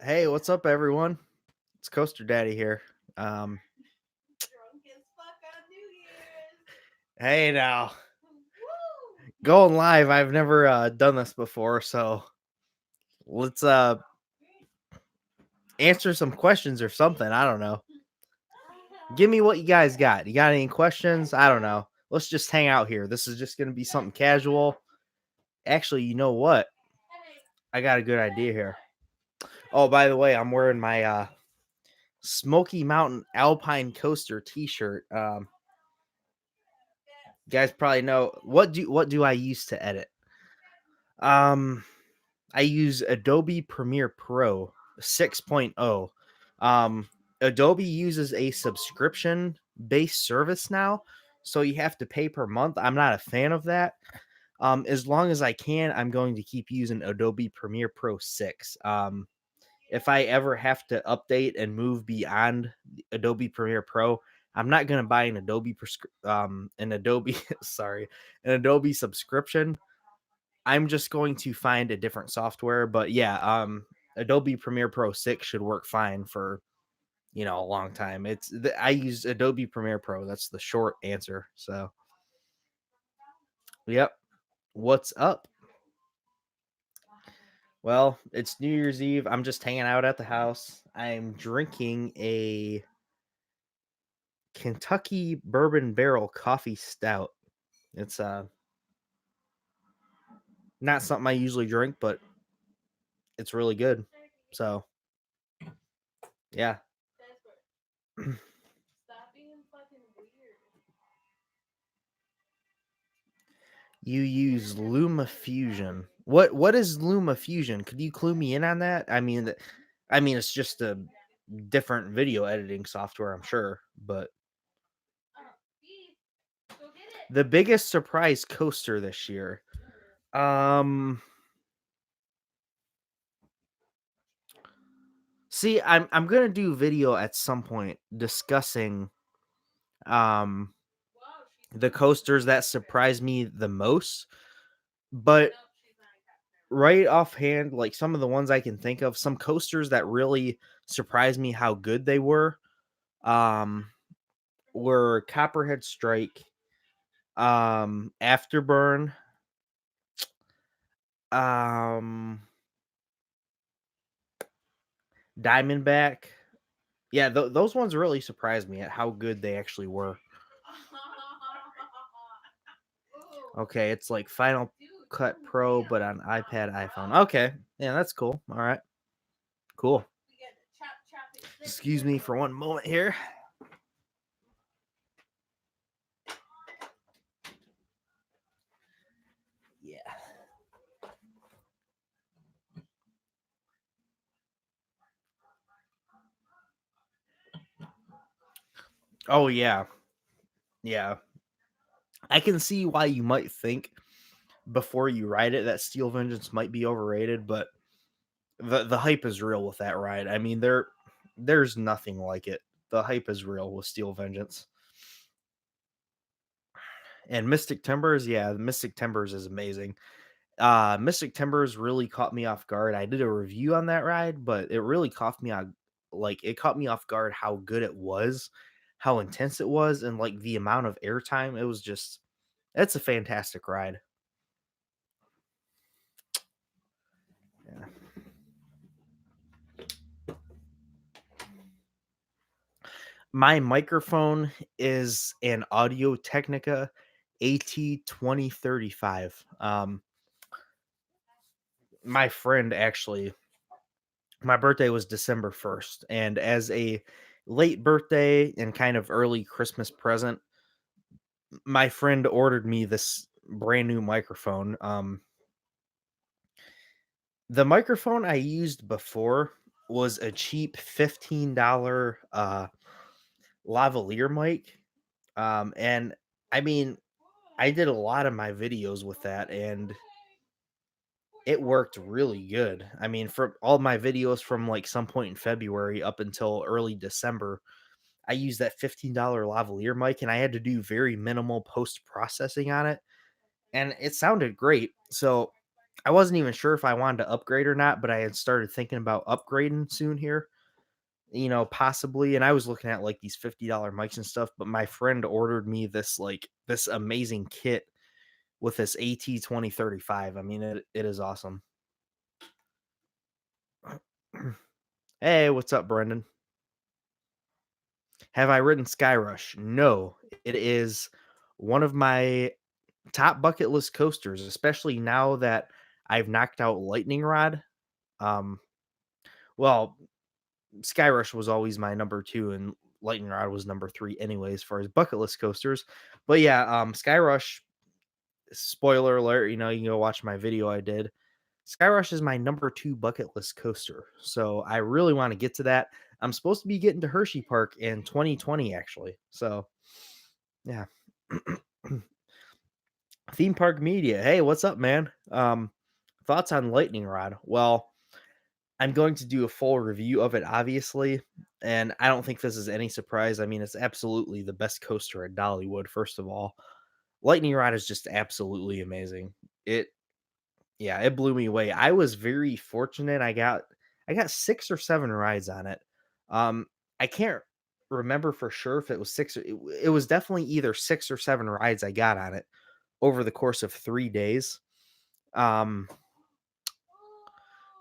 Hey, what's up, everyone? It's Coaster Daddy here. Um, Drunk as fuck on New Year's. hey now, Woo! going live. I've never done this before, so let's answer some questions or something. I don't know. Give me what you guys got. You got any questions? I don't know. Let's just hang out here. This is just gonna be something casual. Actually, you know what? I got a good idea here. Oh, by the way, I'm wearing my Smoky Mountain Alpine Coaster T-shirt. You guys probably know what do I use to edit? Um, I use Adobe Premiere Pro 6.0. Adobe uses a subscription based service now, so you have to pay per month. I'm not a fan of that. As long as I can, I'm going to keep using Adobe Premiere Pro 6. If I ever have to update and move beyond Adobe Premiere Pro, I'm not going to buy an Adobe sorry, an Adobe subscription. I'm just going to find a different software, but yeah, Adobe Premiere Pro 6 should work fine for, a long time. I use Adobe Premiere Pro. That's the short answer. So, yep. What's up? Well, it's New Year's Eve. I'm just hanging out at the house. I'm drinking a Kentucky Bourbon Barrel Coffee Stout. It's not something I usually drink, but it's really good. So, yeah. Stop being fucking weird. You use LumaFusion. What is LumaFusion? Could you clue me in on that? I mean it's just a different video editing software, I'm sure, but Beef, go get it. the biggest surprise coaster this year. Um See, I'm going to do video at some point discussing um Whoa, she's the not a coasters that cocktail. surprised me the most, but Nope, she's not a cocktail. right offhand, like some of the ones I can think of, some coasters that really surprised me how good they um were Copperhead Strike, Afterburn, um Diamondback. Yeah, those ones really surprised me at how good they actually were. Ooh, Okay, it's like Final dude, Cut for Pro, but real. on iPad, iPhone. Whoa. Okay, yeah, that's cool. All right, cool. We got to chop it thick Excuse here. me for one moment here. Yeah. Oh yeah, yeah. I can see why you might think before you ride it that Steel Vengeance might be overrated, but the hype is real with that ride. I mean, there's nothing like it. The hype is real with Steel Vengeance. And Mystic Timbers, yeah, Mystic Timbers is amazing. Mystic Timbers really caught me off guard. I did a review on that ride, but it really caught me on like it caught me off guard how good it was, how intense it was, and like the amount of airtime. It was just it's a fantastic ride. Yeah. My microphone is an Audio Technica AT2035. My friend actually, my birthday was December 1st, and as a late birthday and kind of early Christmas present, my friend ordered me this brand new microphone. The microphone I used before was a cheap $15 lavalier mic. And I mean, I did a lot of my videos with that and it worked really good. I mean, for all my videos from like some point in February up until early December, I used that $15 lavalier mic and I had to do very minimal post processing on it and it sounded great. So I wasn't even sure if I wanted to upgrade or not, but I had started thinking about upgrading soon here, possibly. And I was looking at like these $50 mics and stuff, but my friend ordered me this amazing kit with this AT 2035. I mean, it is awesome. Hey, what's up, Brendan? Have I ridden Skyrush? No, it is one of my top bucket list coasters, especially now that I've knocked out Lightning Rod. Um, well, Skyrush was always my number two, and Lightning Rod was number three, anyway, as far as bucket list coasters. But yeah, Skyrush. Spoiler alert! You can go watch my video I did. Skyrush is my number two bucket list coaster, so I really want to get to that. I'm supposed to be getting to Hershey Park in 2020, actually. So yeah. Theme Park Media. Hey, what's up, man? Thoughts on Lightning Rod? Well, I'm going to do a full review of it, obviously, and I don't think this is any surprise. I mean, it's absolutely the best coaster at Dollywood. First of all, Lightning Rod is just absolutely amazing. It, yeah, it blew me away. I was very fortunate. I got 6 or 7 rides on it. I can't remember for sure if it was six. It was definitely either 6 or 7 rides I got on it over the course of 3 days. Um,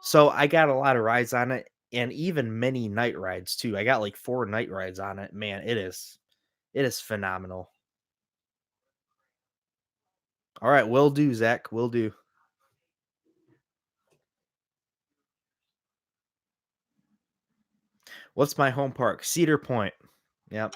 so I got a lot of rides on it and even many night rides too. I got like 4 night rides on it. Man, it is phenomenal. All right, will do, Zach. Will do. What's my home park? Cedar Point. Yep.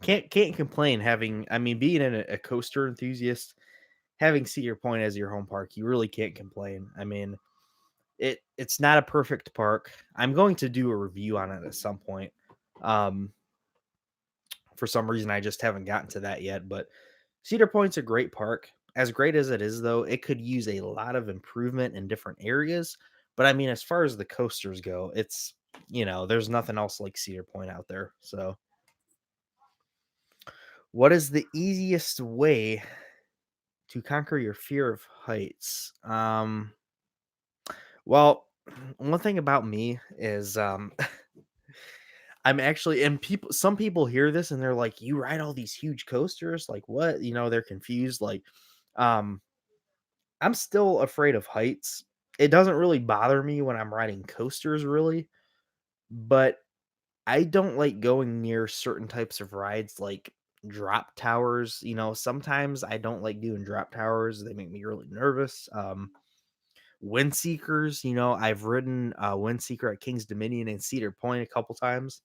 Can't complain having, I mean, being a coaster enthusiast, having Cedar Point as your home park, you really can't complain. I mean, it's not a perfect park. I'm going to do a review on it at some point. Um, for some reason I just haven't gotten to that yet, but Cedar Point's a great park. As great as it is though, it could use a lot of improvement in different areas. But I mean, as far as the coasters go, there's nothing else like Cedar Point out there. So, what is the easiest way to conquer your fear of heights? Well, one thing about me is I'm actually, and some people hear this and they're like, "You ride all these huge coasters? Like what?" They're confused. Like, um, I'm still afraid of heights. It doesn't really bother me when I'm riding coasters, really, but I don't like going near certain types of rides like drop towers. Sometimes I don't like doing drop towers. They make me really nervous. Windseekers, I've ridden Windseeker at King's Dominion and Cedar Point a couple times.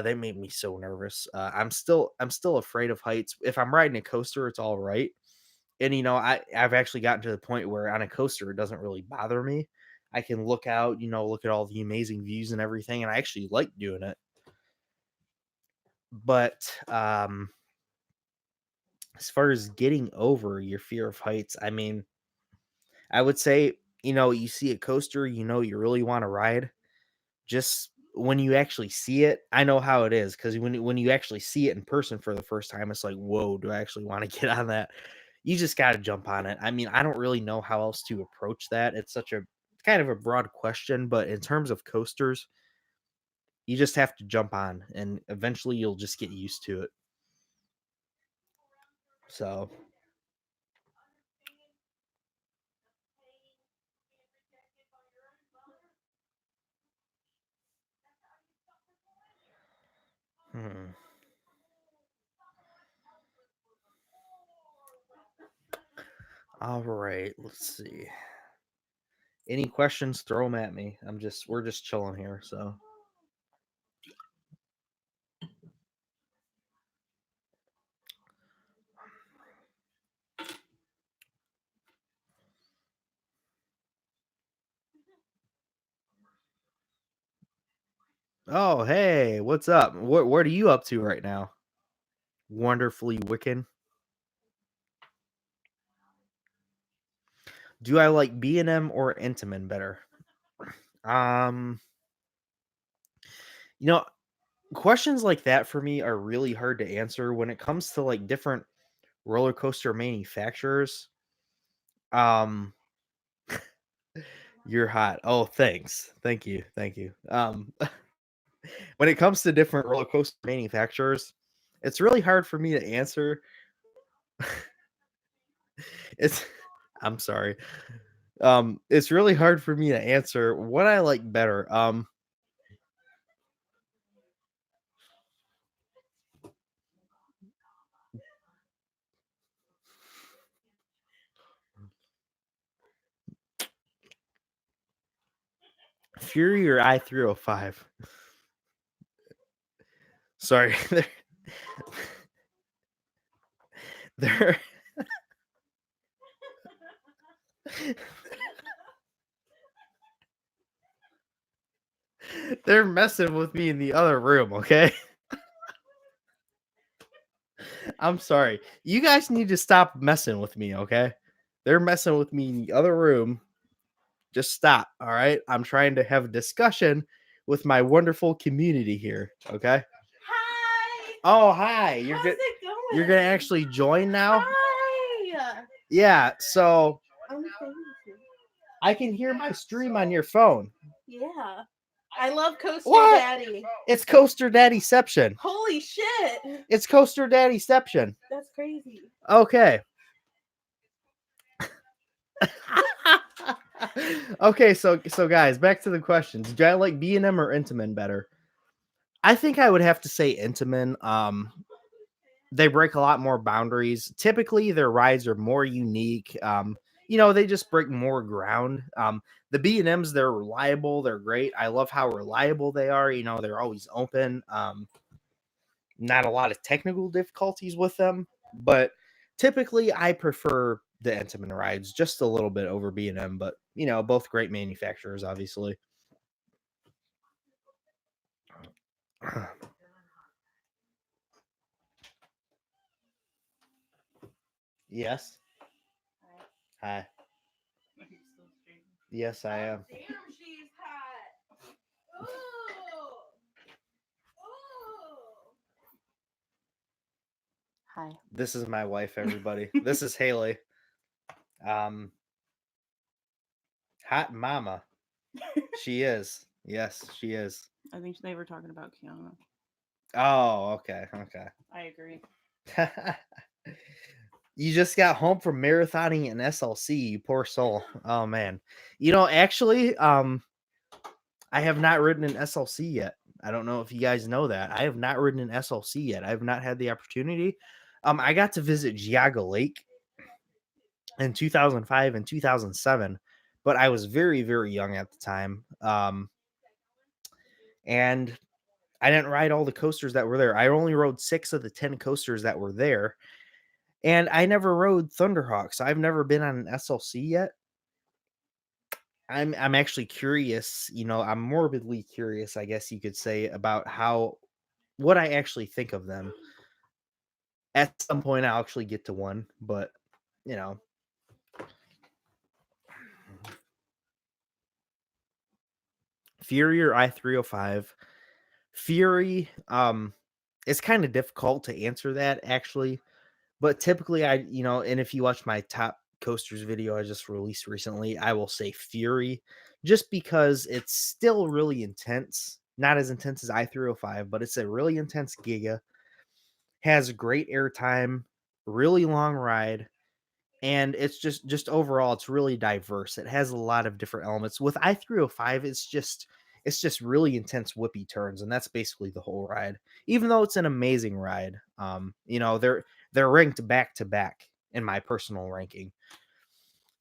They made me so nervous. I'm still afraid of heights. If I'm riding a coaster, it's all right. And I've actually gotten to the point where on a coaster it doesn't really bother me. I can look out, look at all the amazing views and everything, and I actually like doing it. But as far as getting over your fear of heights, I mean, I would say, you see a coaster, you really want to ride. Just when you actually see it, I know how it is because when you actually see it in person for the first time, it's like, whoa, do I actually want to get on that? You just got to jump on it. I mean, I don't really know how else to approach that. It's such a kind of a broad question, but in terms of coasters, you just have to jump on, and eventually you'll just get used to it. So, hmm. All right, let's see. Any questions? Throw them at me. We're just chilling here. So, oh hey, what's up? What are you up to right now? Wonderfully Wiccan. Do I like B&M or Intamin better? Um, you know, questions like that for me are really hard to answer when it comes to like different roller coaster manufacturers. Um, you're hot. Oh, thanks. Thank you. Thank you. When it comes to different roller coaster manufacturers, it's really hard for me to answer. It's I'm sorry. It's really hard for me to answer what I like better. Fury or I-305. Sorry. They're they're messing with me in the other room, okay? I'm sorry. You guys need to stop messing with me, okay? They're messing with me in the other room. Just stop, all right? I'm trying to have a discussion with my wonderful community here, okay? Hi. Oh, hi. You're How's good. it going? You're gonna actually join now? Hi. Yeah, so I'm thank you. I can hear my stream on your phone. Yeah. I love Coaster What? Daddy. It's Coaster Daddyception. Holy shit. It's Coaster Daddyception. That's crazy. Okay. Okay, so guys, back to the questions. Do I like B&M or Intamin better? I think I would have to say Intamin. They break a lot more boundaries. Typically, their rides are more unique. They just break more ground. The B&Ms, they're reliable. They're great. I love how reliable they are. They're always open. Not a lot of technical difficulties with them, but typically I prefer the Intamin rides just a little bit over B&M. But both great manufacturers, obviously. Yes. Hi. Yes, I am. Damn, she's hot. Ooh. Ooh. Hi. This is my wife, everybody. This is Haley. Um, Hot mama. She is. Yes, she is. I think they were talking about Kiana. Oh, okay. Okay. I agree. You just got home from marathoning an SLC, you poor soul. Oh man. Actually, I have not ridden an SLC yet. I don't know if you guys know that. I have not ridden an SLC yet. I have not had the opportunity. I got to visit Geauga Lake in 2005 and 2007, but I was very, very young at the time. And I didn't ride all the coasters that were there. I only rode 6 of the 10 coasters that were there. And I never rode Thunderhawk, so I've never been on an SLC yet. I'm actually curious, I'm morbidly curious, I guess you could say, about what I actually think of them. At some point I'll actually get to one, but you know. Fury or I-305. Fury, it's kind of difficult to answer that actually. But typically, and if you watch my top coasters video I just released recently, I will say Fury just because it's still really intense. Not as intense as I-305, but it's a really intense Giga. Has great airtime, really long ride, and it's just overall it's really diverse. It has a lot of different elements. With I-305, it's just really intense whippy turns, and that's basically the whole ride. Even though it's an amazing ride, they're ranked back to back in my personal ranking.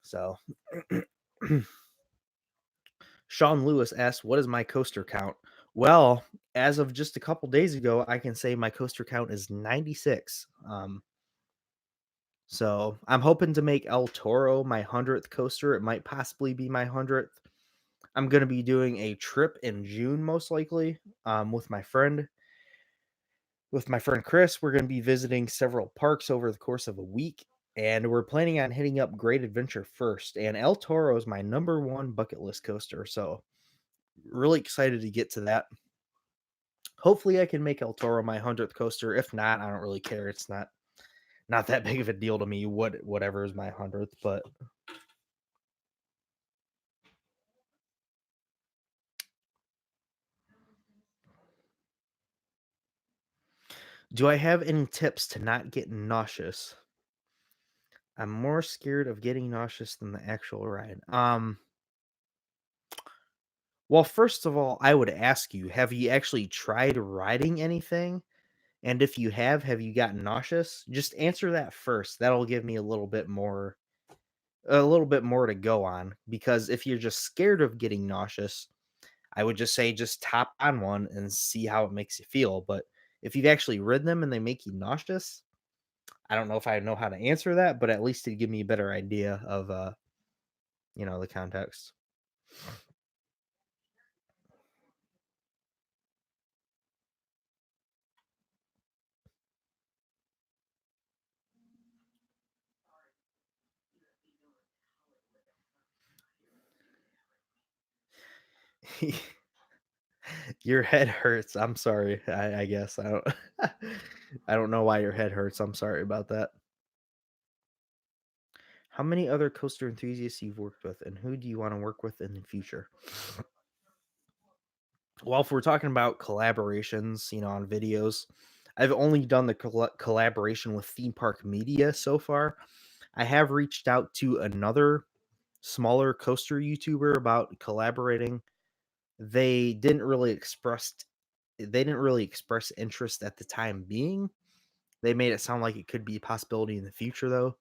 So, Sean Lewis asks, "What is my coaster count?" Well, as of just a couple days ago, I can say my coaster count is 96. So I'm hoping to make El Toro my 100th coaster. It might possibly be my 100th. I'm going to be doing a trip in June, most likely, with my friend. With my friend Chris, we're going to be visiting several parks over the course of a week, and we're planning on hitting up Great Adventure first. And El Toro is my #1 bucket list coaster, so really excited to get to that. Hopefully, I can make El Toro my 100th coaster. If not, I don't really care. It's not that big of a deal to me. Whatever is my 100th, but do I have any tips to not get nauseous? I'm more scared of getting nauseous than the actual ride. Well, first of all, I would ask you, have you actually tried riding anything? And if you have you gotten nauseous? Just answer that first. That'll give me a little bit more to go on, because if you're just scared of getting nauseous, I would just say just hop on one and see how it makes you feel. But if you've actually ridden them and they make you nauseous, I don't know if I know how to answer that, but at least it'd give me a better idea of the context. Your head hurts. I'm sorry. I guess I don't I don't know why your head hurts. I'm sorry about that. How many other coaster enthusiasts you've worked with, and who do you want to work with in the future? Well, if we're talking about collaborations, on videos, I've only done the collaboration with theme park media so far. I have reached out to another smaller coaster YouTuber about collaborating. They didn't really express they didn't really express interest at the time being. They made it sound like it could be a possibility in the future though.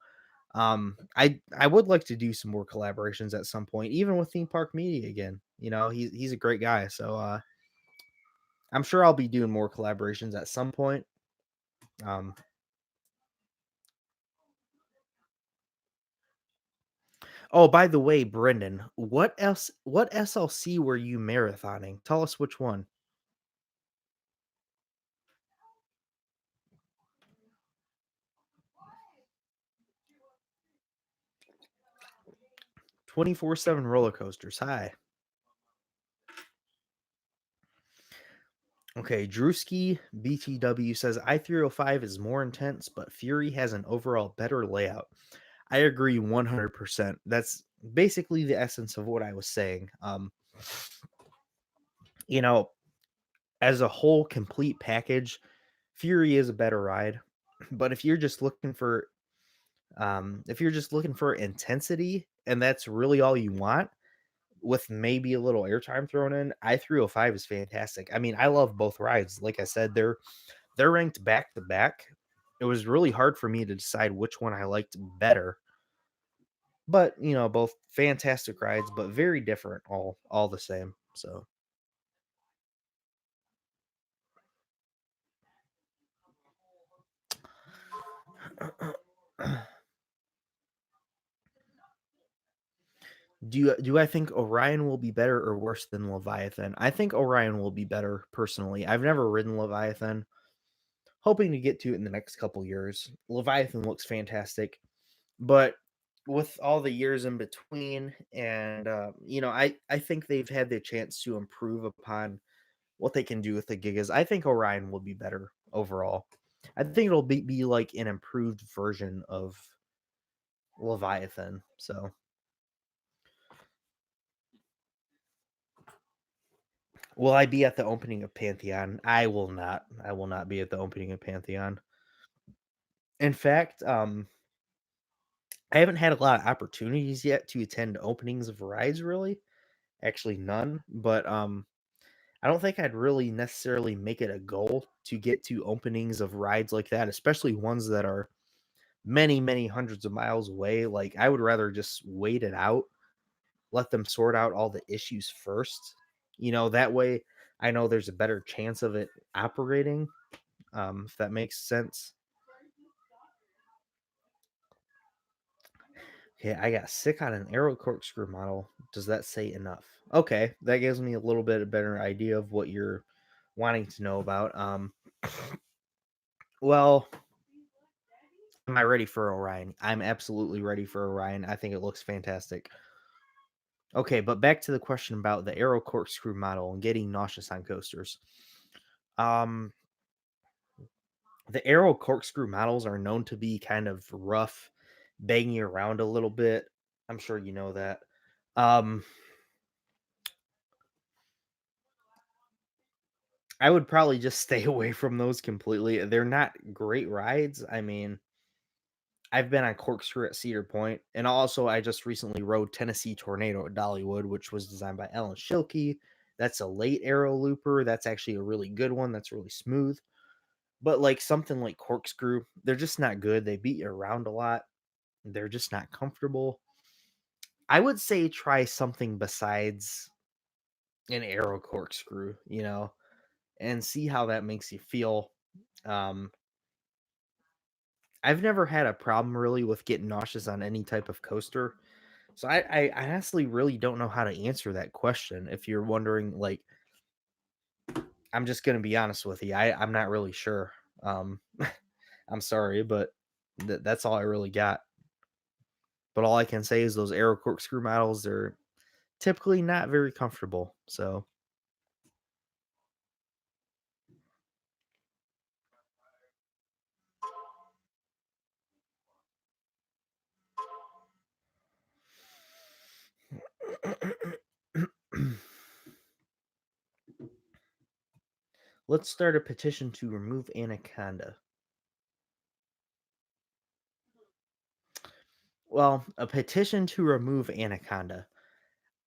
I would like to do some more collaborations at some point, even with theme park media again. He's a great guy, so I'm sure I'll be doing more collaborations at some point. Um, oh, by the way, Brendan, what SLC were you marathoning? Tell us which one. 24/7 roller coasters. Hi. Okay, Drewski BTW says I-305 is more intense, but Fury has an overall better layout. I agree 100%. That's basically the essence of what I was saying. You know, as a whole complete package, Fury is a better ride. But if you're just looking for intensity and that's really all you want, with maybe a little airtime thrown in, I-305 is fantastic. I mean, I love both rides. Like I said, they're ranked back to back. It was really hard for me to decide which one I liked better. But, both fantastic rides, but very different all the same. So, do I think Orion will be better or worse than Leviathan? I think Orion will be better personally. I've never ridden Leviathan. Hoping to get to it in the next couple years. Leviathan looks fantastic, but with all the years in between, and I think they've had the chance to improve upon what they can do with the Gigas. I think Orion will be better overall. I think it'll be like an improved version of Leviathan. So, will I be at the opening of Pantheon? I will not. I will not be at the opening of Pantheon. In fact, I haven't had a lot of opportunities yet to attend openings of rides, really. Actually, none. But I don't think I'd really necessarily make it a goal to get to openings of rides like that, especially ones that are many, many hundreds of miles away. Like, I would rather just wait it out, let them sort out all the issues first. That way I know there's a better chance of it operating, if that makes sense. Okay, I got sick on an aero corkscrew model. Does that say enough? Okay, that gives me a little bit of better idea of what you're wanting to know about. Well, am I ready for Orion? I'm absolutely ready for Orion. I think it looks fantastic. Okay, but back to the question about the aero corkscrew model and getting nauseous on coasters. Um, the Arrow corkscrew models are known to be kind of rough, banging around a little bit. I'm sure you know that. Um, I would probably just stay away from those completely. They're not great rides. I mean, I've been on corkscrew at Cedar Point, and also I just recently rode Tennessee Tornado at Dollywood, which was designed by Ellen Schilke. That's a late Arrow looper. That's actually a really good one. That's really smooth. But like something like corkscrew, they're just not good. They beat you around a lot. They're just not comfortable. I would say try something besides an Arrow corkscrew, and see how that makes you feel. Um, I've never had a problem really with getting nauseous on any type of coaster. So I honestly really don't know how to answer that question. If you're wondering, like, I'm just gonna be honest with you. I'm not really sure. Um, I'm sorry, but that's all I really got. But all I can say is those Aero corkscrew models, they're typically not very comfortable. So let's start a petition to remove Anaconda. Well, a petition to remove Anaconda.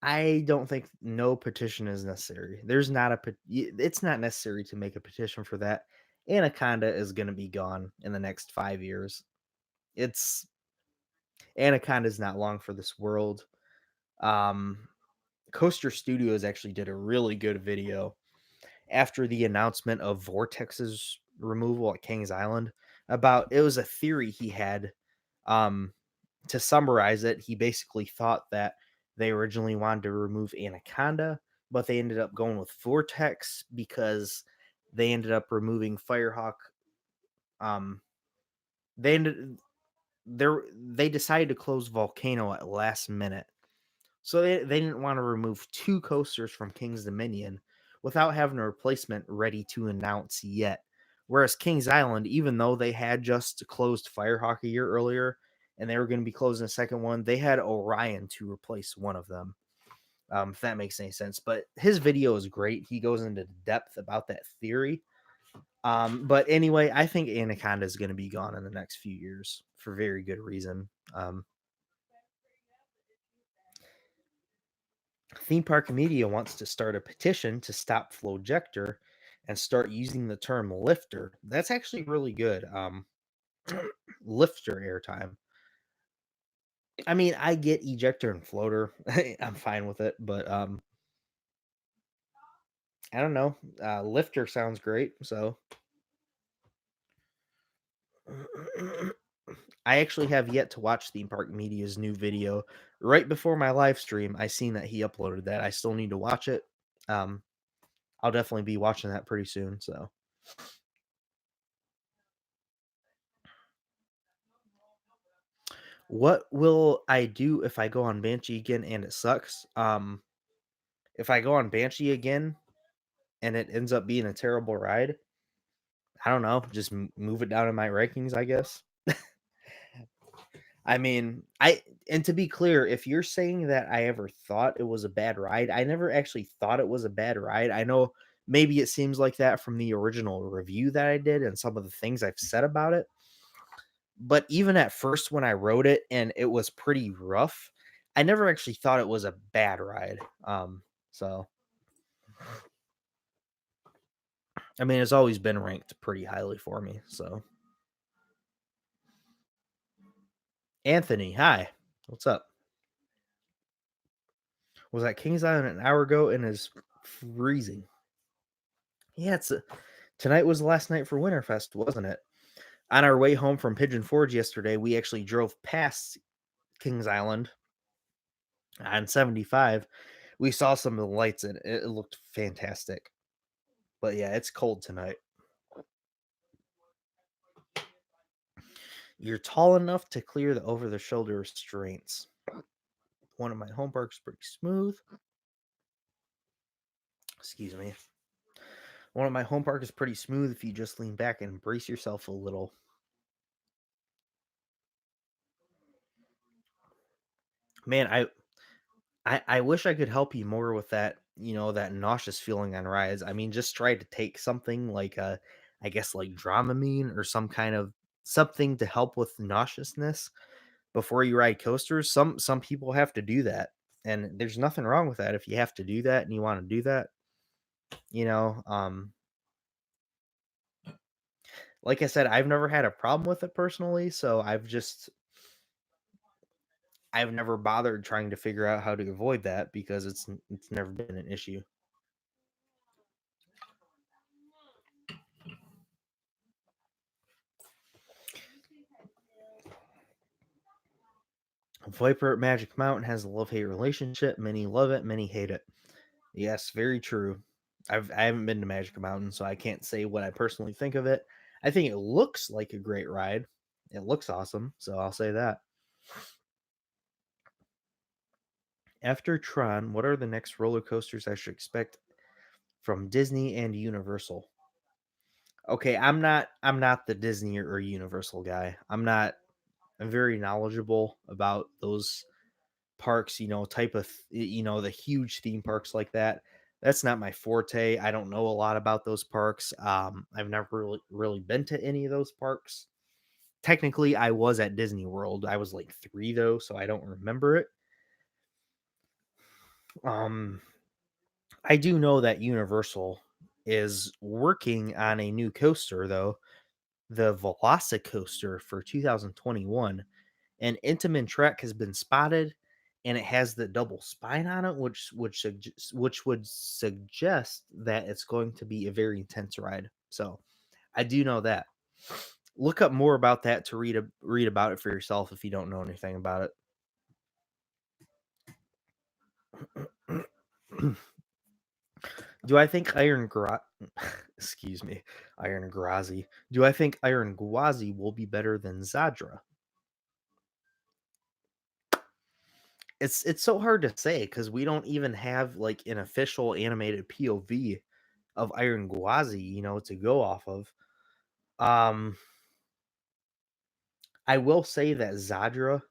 I don't think no petition is necessary. There's not a it's not necessary to make a petition for that. Anaconda is going to be gone in the next 5 years. It's Anaconda is not long for this world. Um Coaster Studios actually did a really good video after the announcement of Vortex's removal at Kings Island about it was a theory he had. um to summarize it, he basically thought that they originally wanted to remove Anaconda, but they ended up going with Vortex because they ended up removing Firehawk. Um, they ended they decided to close Volcano at last minute, so they didn't want to remove two coasters from King's Dominion without having a replacement ready to announce yet. Whereas Kings Island, even though they had just closed Firehawk a year earlier and they were going to be closing the second one, they had Orion to replace one of them. If that makes any sense. But his video is great. He goes into depth about that theory. But anyway, I think Anaconda is going to be gone in the next few years for very good reason. Theme Park Media wants to start a petition to stop Flowjector and start using the term lifter. That's actually really good. Lifter airtime. I mean, I get ejector and floater. I'm fine with it, but I don't know. Lifter sounds great, so I actually have yet to watch Theme Park Media's new video. Right before my live stream, I seen that he uploaded that. I still need to watch it. Um, I'll definitely be watching that pretty soon. So, what will I do if I go on Banshee again and it sucks? If I go on Banshee again and it ends up being a terrible ride, I don't know. Just move it down in my rankings, I guess. I mean, and to be clear, if you're saying that I ever thought it was a bad ride, I never actually thought it was a bad ride. I know maybe it seems like that from the original review that I did and some of the things I've said about it. But even at first when I wrote it and it was pretty rough, I never actually thought it was a bad ride. So I mean, it's always been ranked pretty highly for me. So Anthony, hi. What's up? Was at Kings Island an hour ago and is freezing. Yeah, tonight was the last night for Winterfest, wasn't it? On our way home from Pigeon Forge yesterday, we actually drove past Kings Island on 75. We saw some of the lights and it looked fantastic. But yeah, it's cold tonight. You're tall enough to clear the over the shoulder restraints. One of my home parks pretty smooth. Excuse me. One of my home park is pretty smooth if you just lean back and brace yourself a little. Man, I wish I could help you more with that, that nauseous feeling on rides. I mean, just try to take something like I guess like Dramamine or some kind of something to help with nauseousness before you ride coasters. Some people have to do that, and there's nothing wrong with that if you have to do that and you want to do that. You know, like I said, I've never had a problem with it personally, so I've never bothered trying to figure out how to avoid that because it's never been an issue. Viper at Magic Mountain has a love-hate relationship. Many love it, many hate it. Yes, very true. I haven't been to Magic Mountain, so I can't say what I personally think of it. I think it looks like a great ride. It looks awesome, so I'll say that. After Tron, what are the next roller coasters I should expect from Disney and Universal? Okay, I'm not the Disney or Universal guy. I'm very knowledgeable about those parks, type of the huge theme parks like that. That's not my forte. I don't know a lot about those parks. I've never really been to any of those parks. Technically, I was at Disney World. I was like 3 though, so I don't remember it. Um, I do know that Universal is working on a new coaster though, the Velocicoaster for 2021. An Intamin Trek has been spotted, and it has the double spine on it, which would suggest that it's going to be a very intense ride. So I do know that. Look up more about that to read about it for yourself if you don't know anything about it. Do I think excuse me, Iron Grazi? Do I think Iron Gwazi will be better than Zadra? It's so hard to say because we don't even have like an official animated POV of Iron Gwazi, to go off of. Um, I will say that Zadra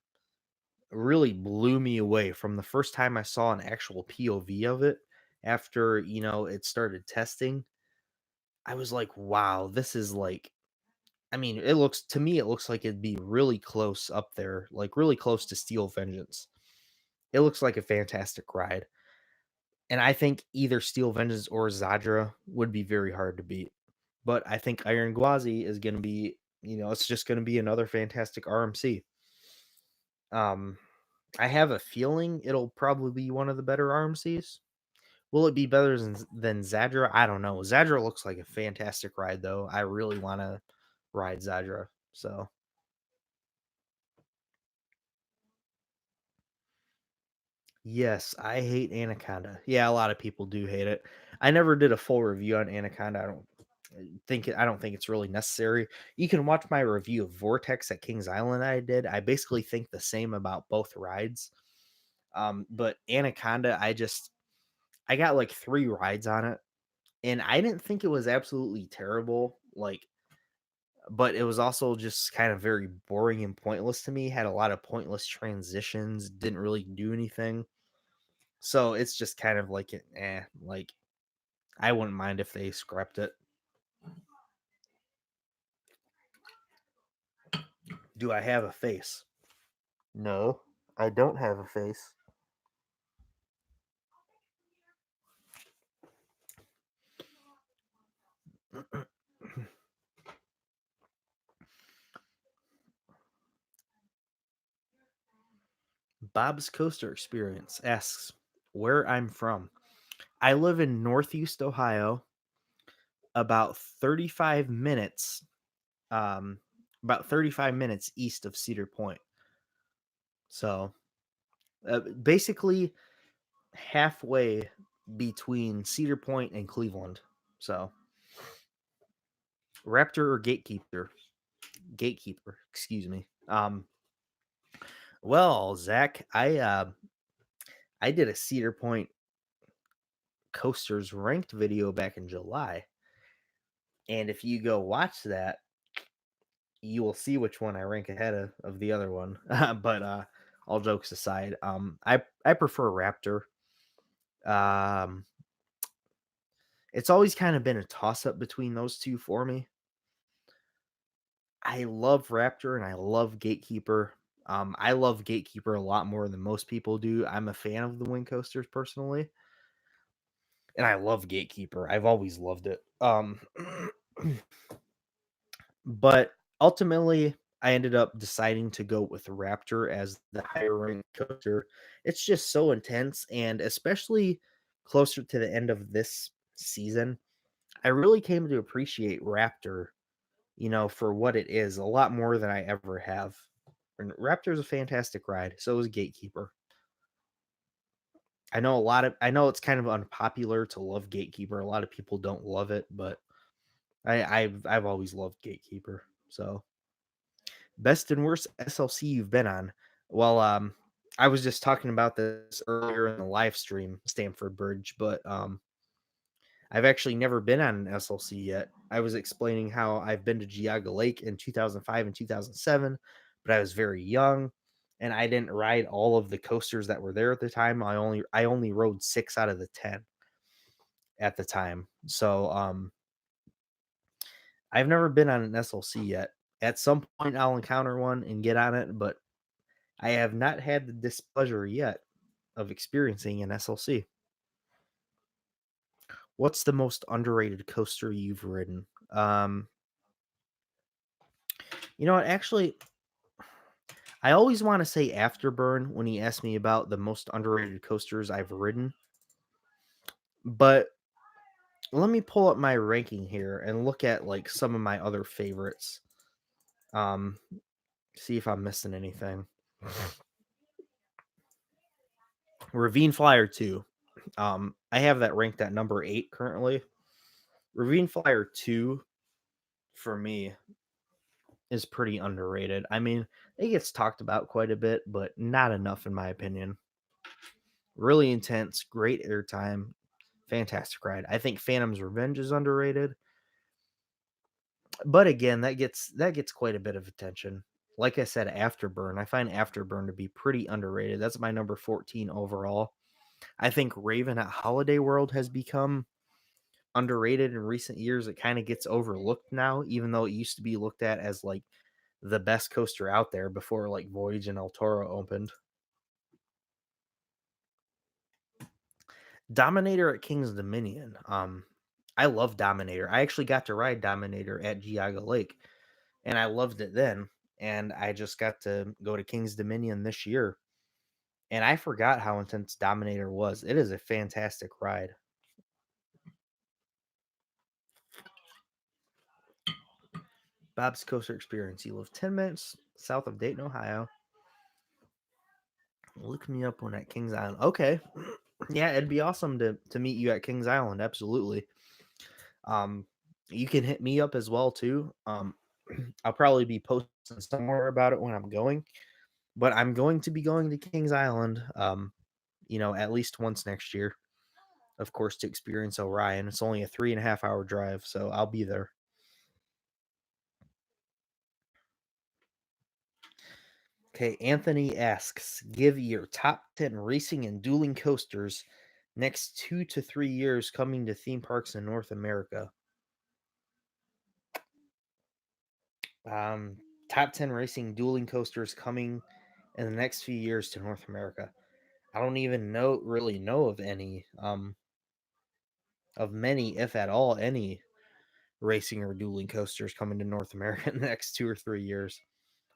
really blew me away from the first time I saw an actual POV of it after, it started testing. I was like, wow, this is like, I mean, it looks like it'd be really close up there, like really close to Steel Vengeance. It looks like a fantastic ride. And I think either Steel Vengeance or Zadra would be very hard to beat. But I think Iron Gwazi is going to be, it's just going to be another fantastic RMC. Um, I have a feeling it'll probably be one of the better RMCs. Will it be better than Zadra? I don't know. Zadra looks like a fantastic ride, though. I really want to ride Zadra. So, yes, I hate Anaconda. Yeah, a lot of people do hate it. I never did a full review on Anaconda. I don't think it's really necessary. You can watch my review of Vortex at Kings Island I did. I basically think the same about both rides. But Anaconda, I got like 3 rides on it, and I didn't think it was absolutely terrible. Like, but it was also just kind of very boring and pointless to me. Had a lot of pointless transitions, didn't really do anything. So it's just kind of like like I wouldn't mind if they scrapped it. Do I have a face? No, I don't have a face. Bob's Coaster Experience asks where I'm from. I live in Northeast Ohio, about 35 minutes, um, about 35 minutes east of Cedar Point. So basically halfway between Cedar Point and Cleveland. So Raptor or Gatekeeper, excuse me. Well, Zach, I did a Cedar Point coasters ranked video back in July. And if you go watch that, you will see which one I rank ahead of the other one. But all jokes aside, I prefer Raptor. Um, it's always kind of been a toss up between those two for me. I love Raptor and I love Gatekeeper. I love Gatekeeper a lot more than most people do. I'm a fan of the Wing Coasters personally, and I love Gatekeeper. I've always loved it. But ultimately, I ended up deciding to go with Raptor as the higher ranked coaster. It's just so intense, and especially closer to the end of this season, I really came to appreciate Raptor, for what it is a lot more than I ever have. And Raptor's a fantastic ride. So is Gatekeeper. I know it's kind of unpopular to love Gatekeeper. A lot of people don't love it, but I've always loved Gatekeeper. So best and worst SLC you've been on. Well, I was just talking about this earlier in the live stream, Stamford Bridge, but I've actually never been on an SLC yet. I was explaining how I've been to Geauga Lake in 2005 and 2007, but I was very young and I didn't ride all of the coasters that were there at the time. I only rode 6 out of the 10 at the time. So, I've never been on an SLC yet. At some point I'll encounter one and get on it, but I have not had the displeasure yet of experiencing an SLC. What's the most underrated coaster you've ridden? You know what? Actually, I always want to say Afterburn when he asked me about the most underrated coasters I've ridden. But let me pull up my ranking here and look at like some of my other favorites. Um, See if I'm missing anything. Ravine Flyer 2. I have that ranked at number 8 currently. Ravine Flyer 2 for me is pretty underrated. I mean, it gets talked about quite a bit, but not enough in my opinion. Really intense, great airtime, fantastic ride. I think Phantom's Revenge is underrated, but again, that gets quite a bit of attention. Like I said, Afterburn. I find Afterburn to be pretty underrated. That's my number 14 overall. I think Raven at Holiday World has become underrated in recent years. It kind of gets overlooked now, even though it used to be looked at as like the best coaster out there before like Voyage and El Toro opened. Dominator at King's Dominion. I love Dominator. I actually got to ride Dominator at Geauga Lake, and I loved it then. And I just got to go to King's Dominion this year, and I forgot how intense Dominator was. It is a fantastic ride. Bob's Coaster Experience. You live 10 minutes south of Dayton, Ohio. Look me up when at Kings Island. Okay. Yeah, it'd be awesome to meet you at Kings Island. Absolutely. Um, you can hit me up as well too. I'll probably be posting somewhere about it when I'm going, but I'm going to be going to Kings Island. At least once next year, of course, to experience Orion. It's only a 3.5 hour drive, so I'll be there. Okay, Anthony asks, give your top 10 racing and dueling coasters next 2 to 3 years coming to theme parks in North America. Um, Top 10 racing dueling coasters coming in the next few years to North America. I don't even really know of any, of many, if at all, any racing or dueling coasters coming to North America in the next 2 or 3 years.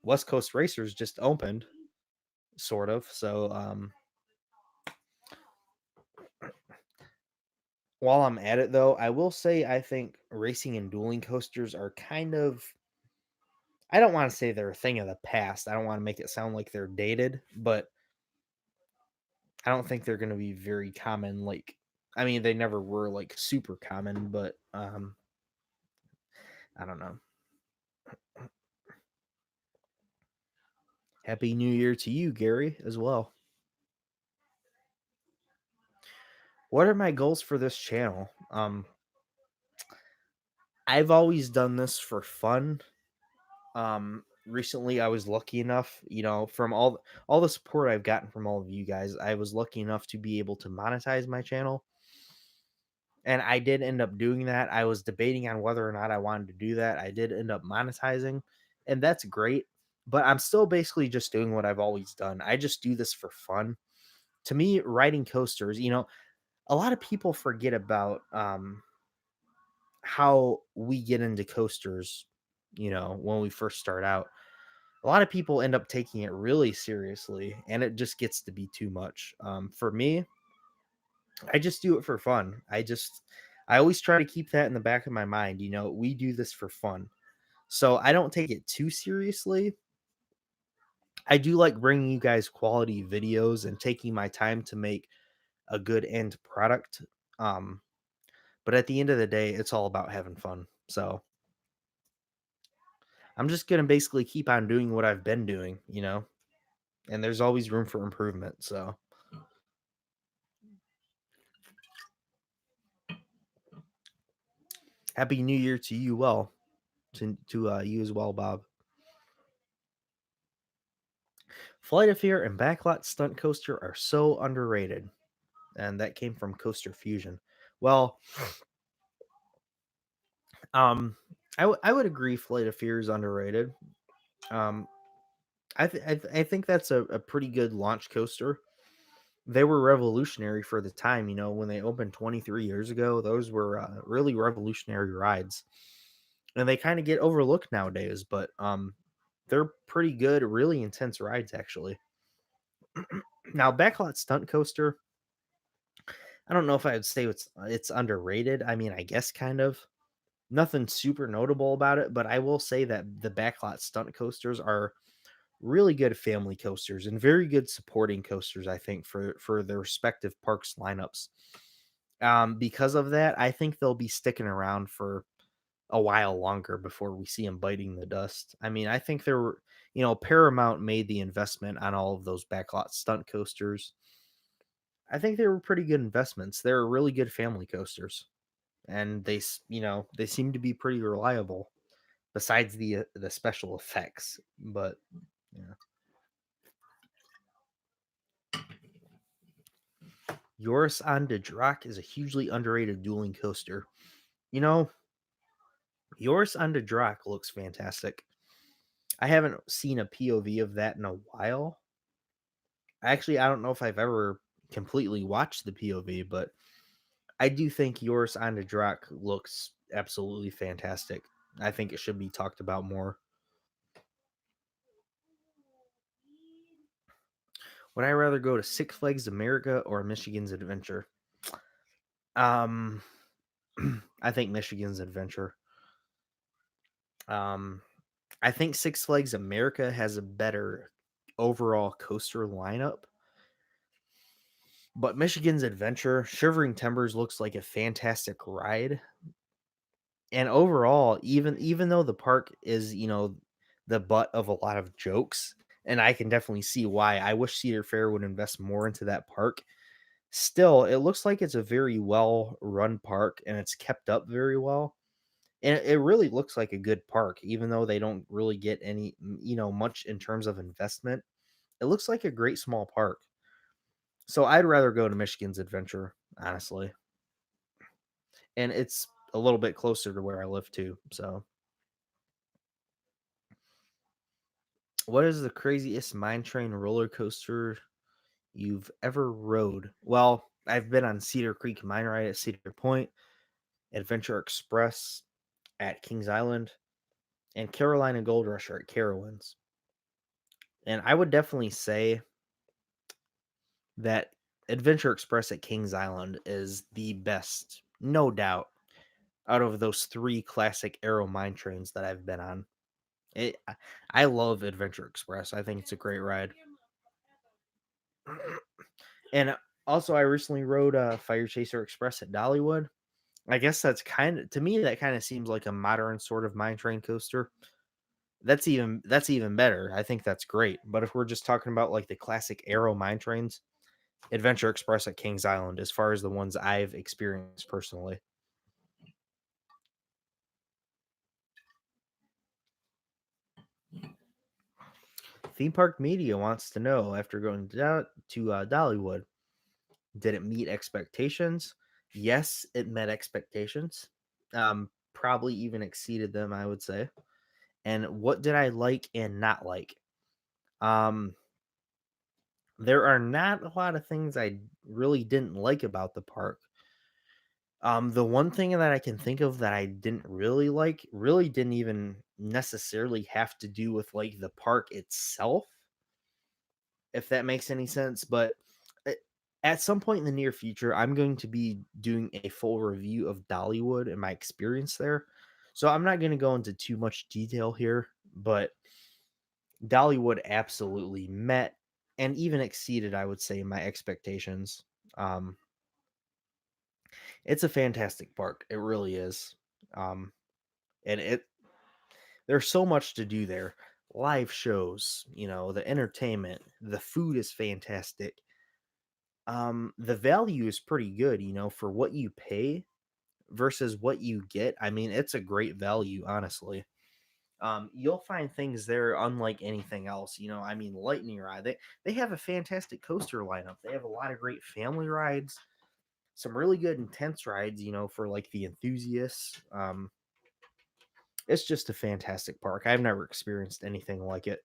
West Coast Racers just opened, sort of. So, while I'm at it, though, I will say I think racing and dueling coasters are kind of. I don't want to say they're a thing of the past. I don't want to make it sound like they're dated, but I don't think they're going to be very common. Like, I mean, they never were like super common, but I don't know. Happy New Year to you, Gary, as well. What are my goals for this channel? I've always done this for fun. Recently I was lucky enough, from all the support I've gotten from all of you guys, I was lucky enough to be able to monetize my channel. And I did end up doing that. I was debating on whether or not I wanted to do that. I did end up monetizing, and that's great. But I'm still basically just doing what I've always done. I just do this for fun. To me, riding coasters, a lot of people forget about how we get into coasters, when we first start out. A lot of people end up taking it really seriously, and it just gets to be too much. For me, I just do it for fun. I always try to keep that in the back of my mind. We do this for fun. So I don't take it too seriously. I do like bringing you guys quality videos and taking my time to make a good end product. Um, but at the end of the day, it's all about having fun. So I'm just going to basically keep on doing what I've been doing, and there's always room for improvement. So happy new year to you. To you as well, Bob. Flight of Fear and Backlot Stunt Coaster are so underrated. And that came from Coaster Fusion. Well, I would agree Flight of Fear is underrated. Um, I think that's a pretty good launch coaster. They were revolutionary for the time, when they opened 23 years ago. Those were really revolutionary rides, and they kind of get overlooked nowadays. But they're pretty good, really intense rides actually. Now, Backlot Stunt Coaster, I don't know if I would say it's underrated. I mean, I guess kind of. Nothing super notable about it, but I will say that the Backlot Stunt Coasters are really good family coasters and very good supporting coasters, I think, for their respective parks lineups. Because of that, I think they'll be sticking around for a while longer before we see them biting the dust. I mean, I think Paramount made the investment on all of those Backlot Stunt Coasters. I think they were pretty good investments. They're really good family coasters, and they seem to be pretty reliable. Besides the special effects, but yeah. Joris on de Drac is a hugely underrated dueling coaster. You know, Joris on de Drac looks fantastic. I haven't seen a POV of that in a while. Actually, I don't know if I've ever completely watched the POV, but I do think Joris on de Drac looks absolutely fantastic. I think it should be talked about more. Would I rather go to Six Flags America or Michigan's Adventure? Um, I think Michigan's Adventure. Um, I think Six Flags America has a better overall coaster lineup, but Michigan's Adventure, Shivering Timbers looks like a fantastic ride. And overall, even though the park is, the butt of a lot of jokes, and I can definitely see why. I wish Cedar Fair would invest more into that park. Still, it looks like it's a very well run park and it's kept up very well. And it really looks like a good park, even though they don't really get any, much in terms of investment. It looks like a great small park. So I'd rather go to Michigan's Adventure, honestly. And it's a little bit closer to where I live too. So, what is the craziest mine train roller coaster you've ever rode? Well, I've been on Cedar Creek Mine Ride at Cedar Point, Adventure Express at Kings Island, and Carolina Gold Rush are at Carowinds. And I would definitely say that Adventure Express at Kings Island is the best, no doubt, out of those three classic Aero mine trains that I've been on. I love Adventure Express. I think it's a great ride. And also, I recently rode Fire Chaser Express at Dollywood. I guess to me that kind of seems like a modern sort of mine train coaster. That's even better. I think that's great. But if we're just talking about like the classic Aero mine trains, Adventure Express at Kings Island, as far as the ones I've experienced personally. Theme park media wants to know after going to Dollywood, did it meet expectations? Yes, it met expectations. Probably even exceeded them, I would say. And what did I like and not like? Um, there are not a lot of things I really didn't like about the park. The one thing that I can think of that I didn't really like really didn't even necessarily have to do with like the park itself, if that makes any sense. But a- at some point in the near future, I'm going to be doing a full review of Dollywood and my experience there. So I'm not going to go into too much detail here, but Dollywood absolutely met and even exceeded, I would say, my expectations. Um, it's a fantastic park. It really is. Um, and there's so much to do there. Live shows, the entertainment, the food is fantastic. The value is pretty good, for what you pay versus what you get. I mean, it's a great value, honestly. You'll find things there unlike anything else. I mean, Lightning Ride, they have a fantastic coaster lineup. They have a lot of great family rides, some really good intense rides, for like the enthusiasts. It's just a fantastic park. I've never experienced anything like it.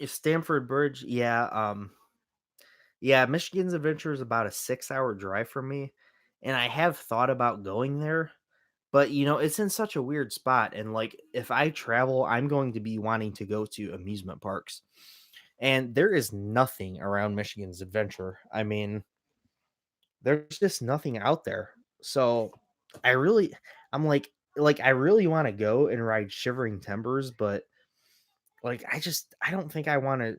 Stamford Bridge, yeah, yeah, Michigan's Adventure is about a 6-hour drive from me, and I have thought about going there, but, it's in such a weird spot, and, like, if I travel, I'm going to be wanting to go to amusement parks, and there is nothing around Michigan's Adventure. I mean, there's just nothing out there, so I really I'm like, I really wanna go and ride Shivering Timbers, but, like, I don't think I wanna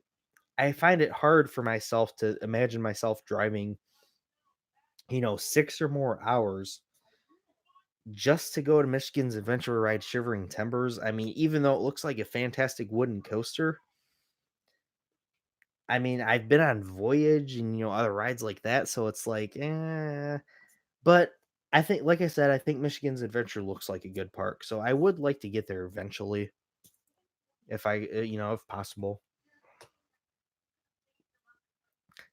I find it hard for myself to imagine myself driving, 6 or more hours just to go to Michigan's Adventure Ride Shivering Timbers. I mean, even though it looks like a fantastic wooden coaster, I mean, I've been on Voyage and, other rides like that, so it's like, but I think, like I said, I think Michigan's Adventure looks like a good park, so I would like to get there eventually if possible.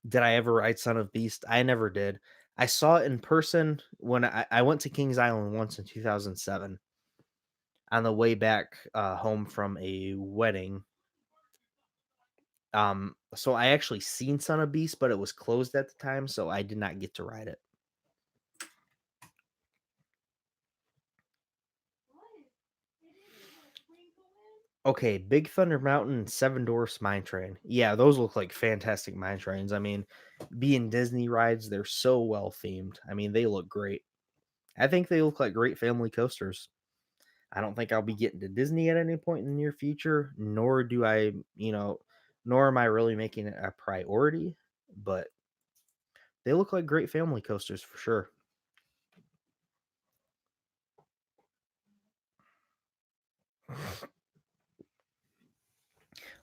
Did I ever ride Son of Beast? I never did. I saw it in person when I went to Kings Island once in 2007 on the way back home from a wedding. So I actually seen Son of Beast, but it was closed at the time, so I did not get to ride it. Okay, Big Thunder Mountain, and Seven Dwarfs Mine Train. Yeah, those look like fantastic mine trains. I mean, being Disney rides, they're so well themed. I mean, they look great. I think they look like great family coasters. I don't think I'll be getting to Disney at any point in the near future, nor do I, nor am I really making it a priority, but they look like great family coasters for sure.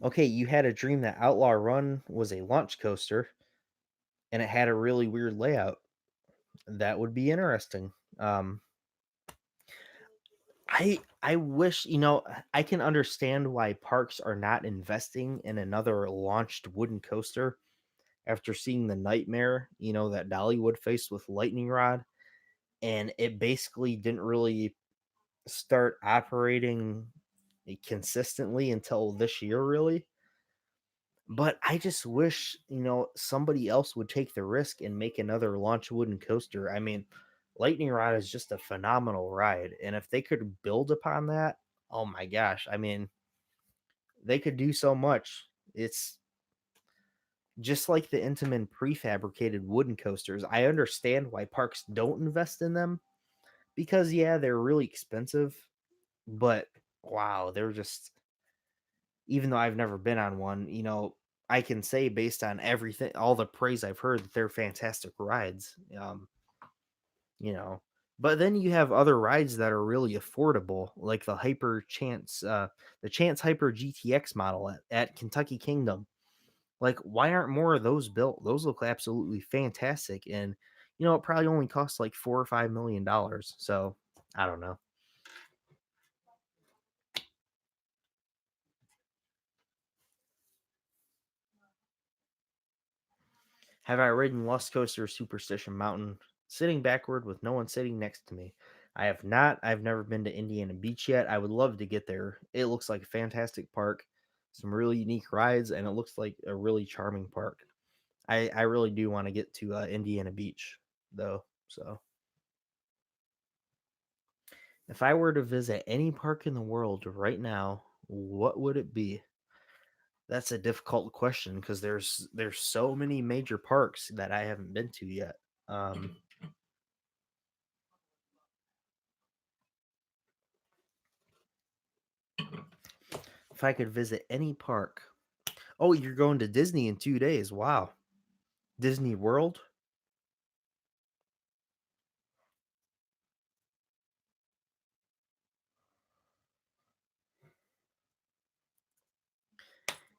Okay, you had a dream that Outlaw Run was a launch coaster and it had a really weird layout. That would be interesting. Um, I wish, I can understand why parks are not investing in another launched wooden coaster after seeing the nightmare, that Dollywood faced with Lightning Rod, and it basically didn't really start operating consistently until this year, really. But I just wish, somebody else would take the risk and make another launch wooden coaster. I mean, Lightning Rod is just a phenomenal ride, and if they could build upon that, oh my gosh, I mean, they could do so much. It's just like the Intamin prefabricated wooden coasters. I understand why parks don't invest in them because yeah, they're really expensive, but wow, they're just even though I've never been on one, I can say based on everything, all the praise I've heard that they're fantastic rides. You know, but then you have other rides that are really affordable, like the Chance Hyper GTX model at Kentucky Kingdom. Like, why aren't more of those built? Those look absolutely fantastic, and it probably only costs like $4 or $5 million. So I don't know. Have I ridden Lost Coaster or Superstition Mountain sitting backward with no one sitting next to me? I have not. I've never been to Indiana Beach yet. I would love to get there. It looks like a fantastic park, some really unique rides, and it looks like a really charming park. I really do want to get to Indiana Beach though. So if I were to visit any park in the world right now, what would it be? That's a difficult question because there's so many major parks that I haven't been to yet. Um, if I could visit any park, oh, you're going to Disney in 2 days. Wow, Disney World.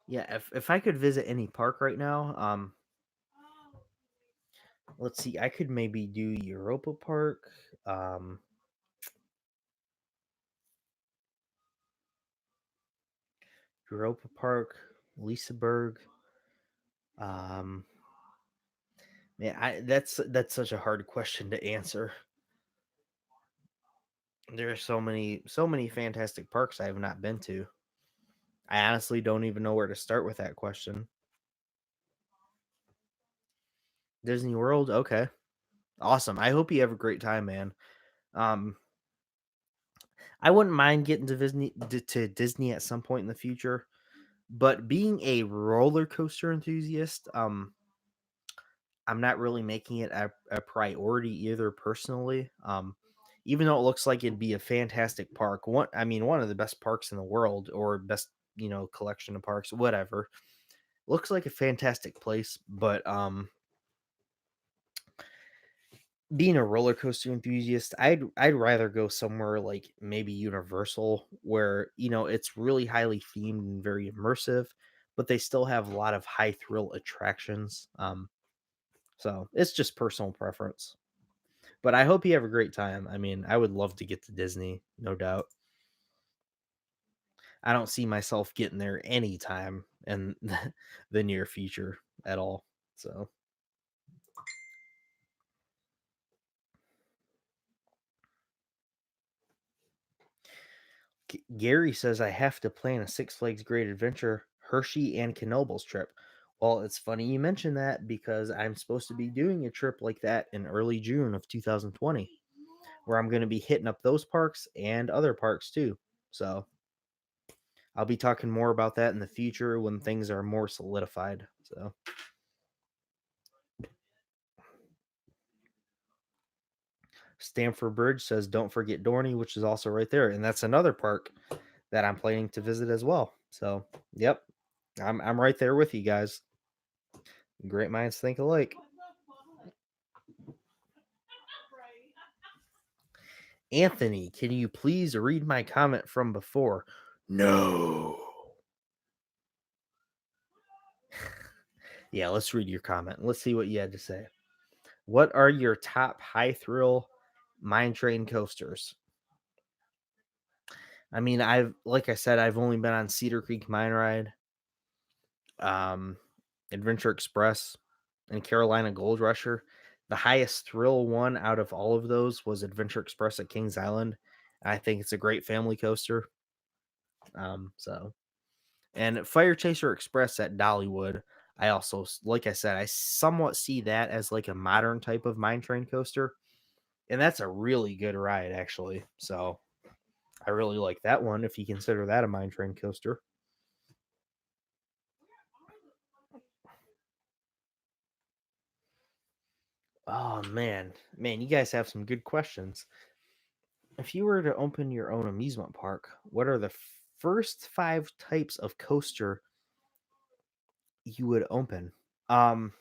Yeah, if I could visit any park right now, let's see, I could maybe do Europa Park, um, Europa Park, Liseberg. Um, Man, that's such a hard question to answer. There are so many fantastic parks I have not been to. I honestly don't even know where to start with that question. Disney World, okay, awesome. I hope you have a great time, man. Um, I wouldn't mind getting to Disney at some point in the future, but being a roller coaster enthusiast, I'm not really making it a priority either personally. Even though it looks like it'd be a fantastic park, one of the best parks in the world, or best collection of parks, whatever. Looks like a fantastic place, but being a roller coaster enthusiast, I'd rather go somewhere like maybe Universal, where it's really highly themed and very immersive, but they still have a lot of high thrill attractions. So it's just personal preference. But I hope you have a great time. I mean, I would love to get to Disney, no doubt. I don't see myself getting there anytime in the near future at all. So, Gary says I have to plan a Six Flags Great Adventure, Hershey, and Knoebels trip. Well, it's funny you mention that because I'm supposed to be doing a trip like that in early June of 2020, where I'm going to be hitting up those parks and other parks too. So, I'll be talking more about that in the future when things are more solidified. So, Stamford Bridge says don't forget Dorney, which is also right there, and that's another park that I'm planning to visit as well. So, yep, I'm right there with you guys. Great minds think alike. Anthony, can you please read my comment from before? No. Yeah, let's read your comment. Let's see what you had to say. What are your top high thrill mine train coasters? I mean, like I said, I've only been on Cedar Creek Mine Ride, um, Adventure Express, and Carolina Gold Rusher. The highest thrill one out of all of those was Adventure Express at Kings Island. I think it's a great family coaster. So and Fire Chaser Express at Dollywood. I also, like I said, I somewhat see that as like a modern type of mine train coaster, and that's a really good ride actually. So I really like that one if you consider that a mine train coaster. Oh man, you guys have some good questions. If you were to open your own amusement park, what are the first five types of coaster you would open? Um,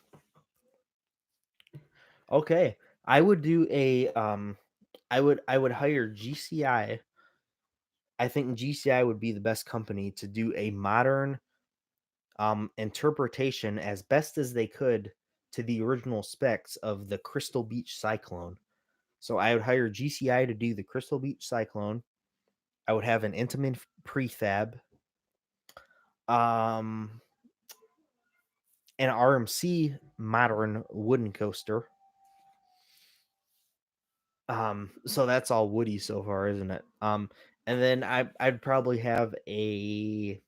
okay, I would do I would hire GCI. I think GCI would be the best company to do a modern interpretation as best as they could to the original specs of the Crystal Beach Cyclone. So I would hire GCI to do the Crystal Beach Cyclone. I would have an Intamin prefab, um, an RMC modern wooden coaster. So that's all woody so far, isn't it? And then I'd probably have a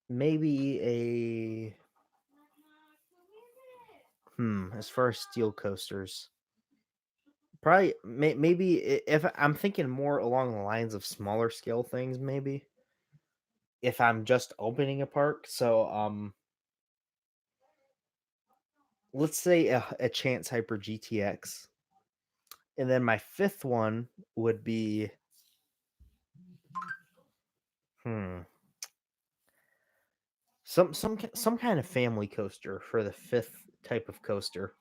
maybe a as far as steel coasters, probably maybe if I'm thinking more along the lines of smaller scale things, maybe if I'm just opening a park. So let's say a Chance Hyper GTX, and then my fifth one would be hmm some kind of family coaster for the fifth type of coaster.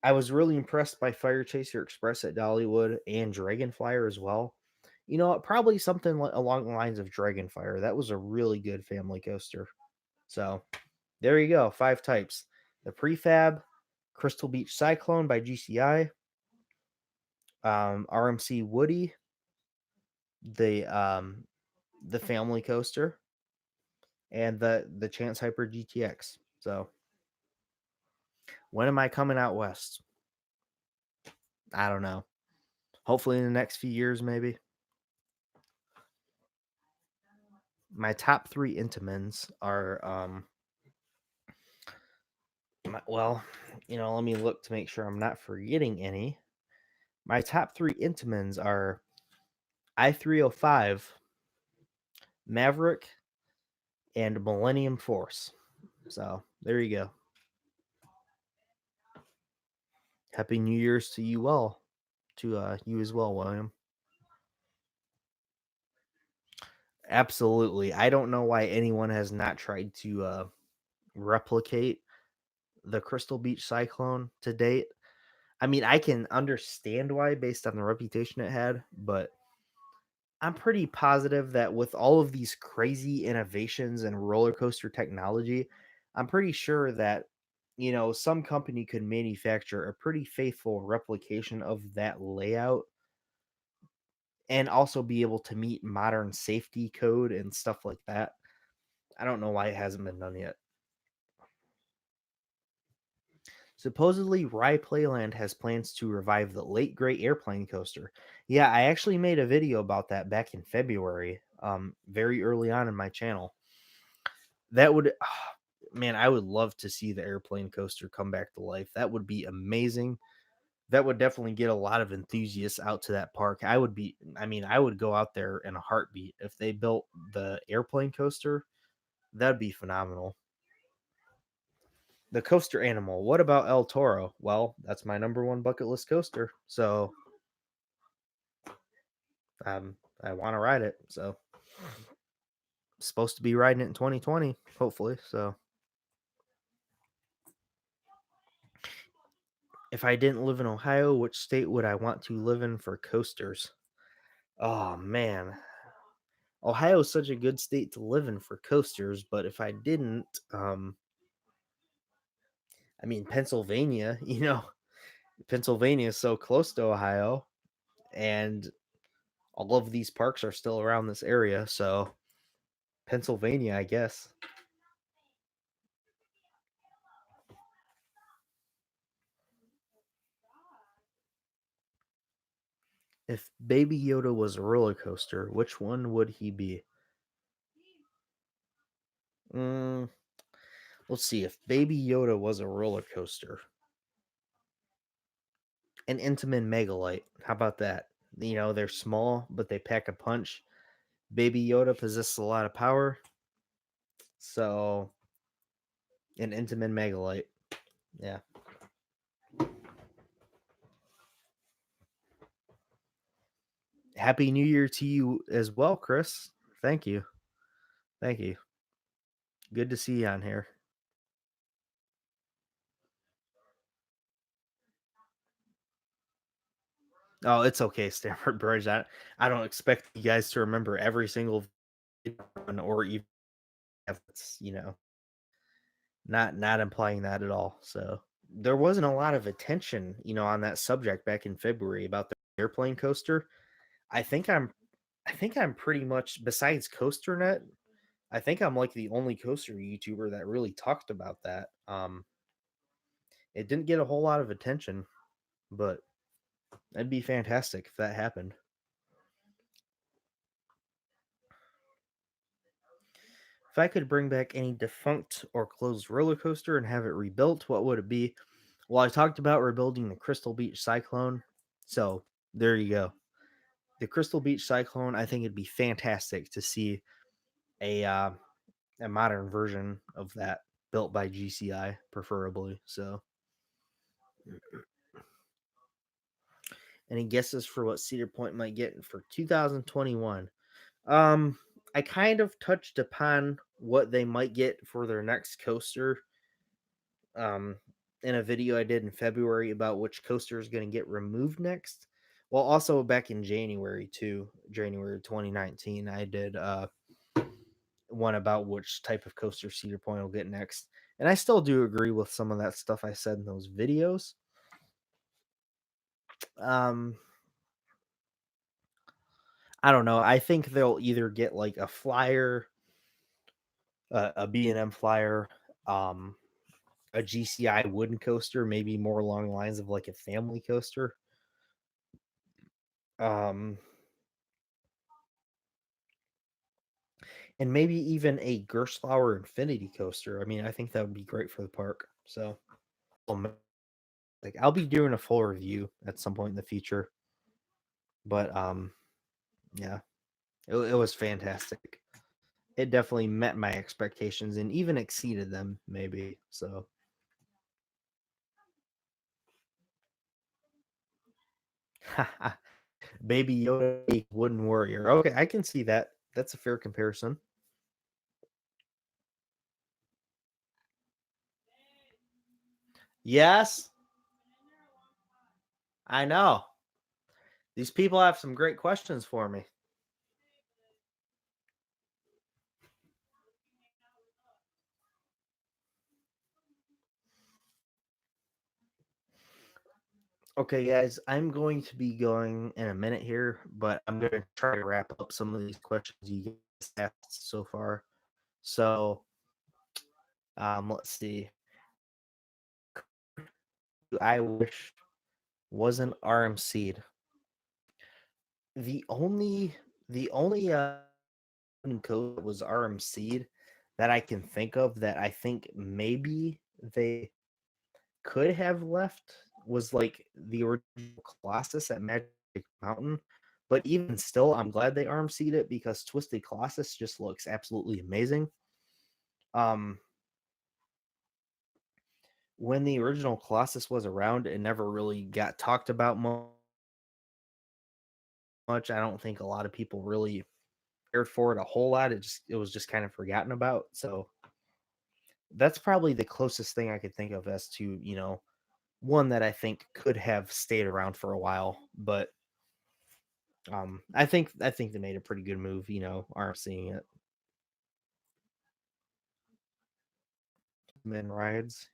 I was really impressed by Fire Chaser Express at Dollywood and Dragonflyer as well. You know, probably something along the lines of Dragonfire. That was a really good family coaster. So there you go, 5 types: the prefab, Crystal Beach Cyclone by GCI, RMC Woody, the um, the family coaster, and the Chance Hyper GTX. So when am I coming out west? I don't know. Hopefully in the next few years, maybe. My top 3 Intamins are well, let me look to make sure I'm not forgetting any. My top 3 Intamins are I-305, Maverick, and Millennium Force. So there you go. Happy New Year's to you all, to you as well, William. Absolutely. I don't know why anyone has not tried to replicate the Crystal Beach Cyclone to date. I mean, I can understand why based on the reputation it had, but I'm pretty positive that with all of these crazy innovations and roller coaster technology, I'm pretty sure that some company could manufacture a pretty faithful replication of that layout and also be able to meet modern safety code and stuff like that. I don't know why it hasn't been done yet. Supposedly, Rye Playland has plans to revive the late great airplane coaster. Yeah, I actually made a video about that back in February, very early on in my channel. That would, man, I would love to see the airplane coaster come back to life. That would be amazing. That would definitely get a lot of enthusiasts out to that park. I would go out there in a heartbeat if they built the airplane coaster. That'd be phenomenal. The coaster animal. What about El Toro? Well, that's my number one bucket list coaster. So I want to ride it. So supposed to be riding it in 2020, hopefully. So if I didn't live in Ohio, which state would I want to live in for coasters? Oh man. Ohio is such a good state to live in for coasters, but if I didn't, Pennsylvania, Pennsylvania is so close to Ohio, and all of these parks are still around this area, so Pennsylvania, I guess. If Baby Yoda was a roller coaster, which one would he be? Mm, let's see. If Baby Yoda was a roller coaster, an Intamin Megalite. How about that? They're small, but they pack a punch. Baby Yoda possesses a lot of power, so an Intamin Megalite. Yeah. Happy New Year to you as well, Chris. Thank you. Thank you. Good to see you on here. Oh, it's okay, Stamford Bridge. I don't expect you guys to remember every single one or even if it's, not implying that at all. So there wasn't a lot of attention, on that subject back in February about the airplane coaster. I think I'm I think I'm pretty much besides CoasterNet, I think I'm like the only coaster YouTuber that really talked about that. It didn't get a whole lot of attention, but that'd be fantastic if that happened. If I could bring back any defunct or closed roller coaster and have it rebuilt, what would it be? Well, I talked about rebuilding the Crystal Beach Cyclone. So there you go. The Crystal Beach Cyclone, I think it'd be fantastic to see a uh, a modern version of that built by GCI, preferably. So, any guesses for what Cedar Point might get for 2021? Um, I kind of touched upon what they might get for their next coaster um, in a video I did in February about which coaster is going to get removed next. Well, also back in January too, January 2019, I did one about which type of coaster Cedar Point will get next. And I still do agree with some of that stuff I said in those videos. Um, I don't know. I think they'll either get like a flyer, a B&M flyer, um, a GCI wooden coaster, maybe more along the lines of like a family coaster. Um, and maybe even a Gerstlauer Infinity coaster. I mean, I think that would be great for the park. So, like, I'll be doing a full review at some point in the future. But yeah, it was fantastic. It definitely met my expectations and even exceeded them, maybe. So, Baby Yoda Wooden Warrior. Okay, I can see that. That's a fair comparison. Yes, I know. These people have some great questions for me. Okay, guys, I'm going to be going in a minute here, but I'm going to try to wrap up some of these questions you guys asked so far. So, let's see. I wish wasn't RMC'd. The only the only code that was RMC'd that I can think of that I think maybe they could have left was like the original Colossus at Magic Mountain. But even still, I'm glad they RMC'd it because Twisted Colossus just looks absolutely amazing. Um, when the original Colossus was around, it never really got talked about much. I don't think a lot of people really cared for it a whole lot. It was just kind of forgotten about. So that's probably the closest thing I could think of as to, one that I think could have stayed around for a while. But I think they made a pretty good move, are seeing it. Men rides.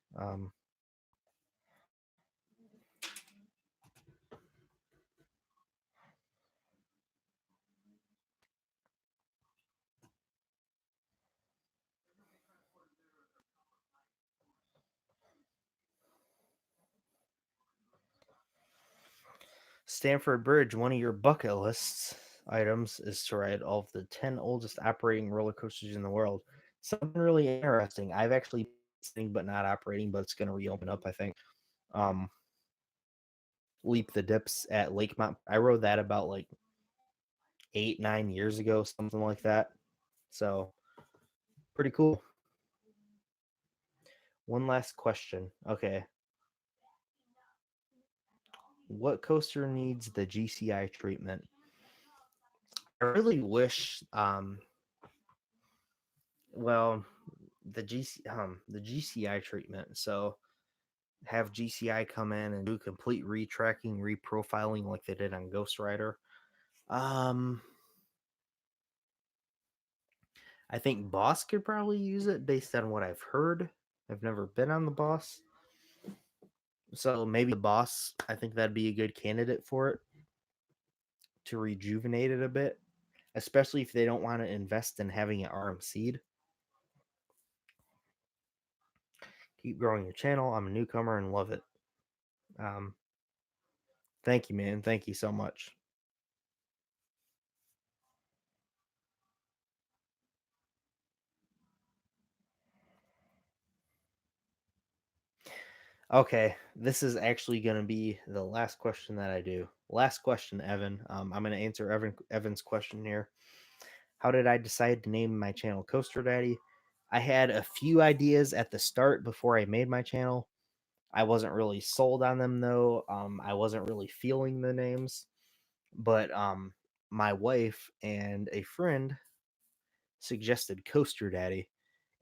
Stanford Bridge, one of your bucket lists items is to ride all of the 10 oldest operating roller coasters in the world. Something really interesting. I've actually sitting but not operating, but it's going to reopen up, I think. Um, Leap the Dips at Lakemont. I rode that about like 8, 9 years ago, something like that. So pretty cool. One last question. Okay. What coaster needs the GCI treatment? I really wish well the GCI treatment. So have GCI come in and do complete retracking, reprofiling like they did on Ghost Rider. I think Boss could probably use it based on what I've heard. I've never been on the Boss. So maybe the Boss, I think that'd be a good candidate for it to rejuvenate it a bit, especially if they don't want to invest in having it RMC'd. Keep growing your channel. I'm a newcomer and love it. Um, Thank you, man. Thank you so much. Okay, this is actually going to be the last question that I do. Last question, Evan. I'm going to answer Evan's question here. How did I decide to name my channel Coaster Daddy? I had a few ideas at the start before I made my channel. I wasn't really sold on them though. I wasn't really feeling the names, but my wife and a friend suggested Coaster Daddy.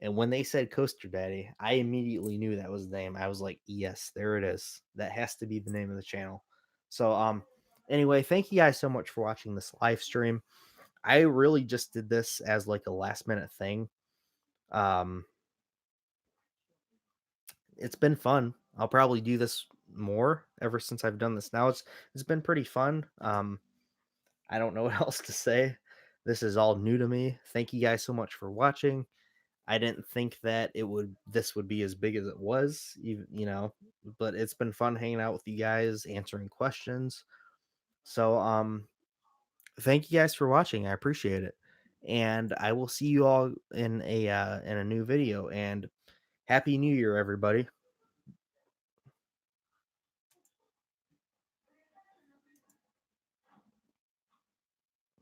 And when they said Coaster Daddy, I immediately knew that was the name. I was like, yes, there it is. That has to be the name of the channel. So anyway, thank you guys so much for watching this live stream. I really just did this as like a last minute thing. Um it's been fun. I'll probably do this more ever since I've done this. Now it's been pretty fun. I don't know what else to say. This is all new to me. Thank you guys so much for watching. I didn't think that this would be as big as it was, but it's been fun hanging out with you guys, answering questions. So thank you guys for watching. I appreciate it. And I will see you all in a new video, and happy new year everybody.